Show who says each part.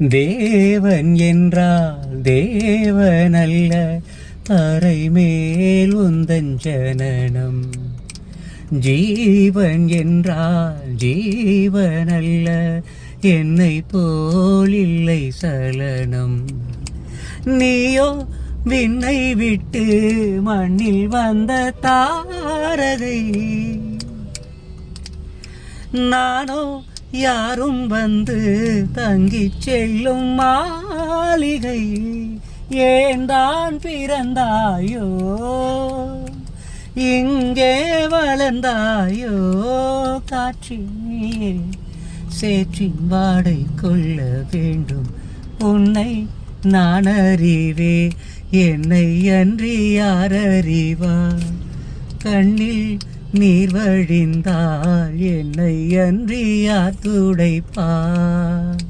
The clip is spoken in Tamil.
Speaker 1: தேவன் என்றால் தேவனல்ல, தரை மேல் உந்தன் ஜனனம். ஜீவன் என்றால் ஜீவனல்ல, என்னை போல் இல்லை சலனம். நீயோ விண்ணை விட்டு மண்ணில் வந்த தாரகை, நானோ யாரும் வந்து தங்கிச் செல்லும் மாளிகை. ஏன் தான் பிறந்தாயோ, இங்கே வளர்ந்தாயோ, காற்றினே சேற்றின் வாடை கொள்ள வேண்டும். உன்னை நான் அறிவே, என்னை அன்றி யார் அறிவார்? கண்ணில் நீர் வழிந்தால் என்னை அன்றி யார் துடைப்பார்?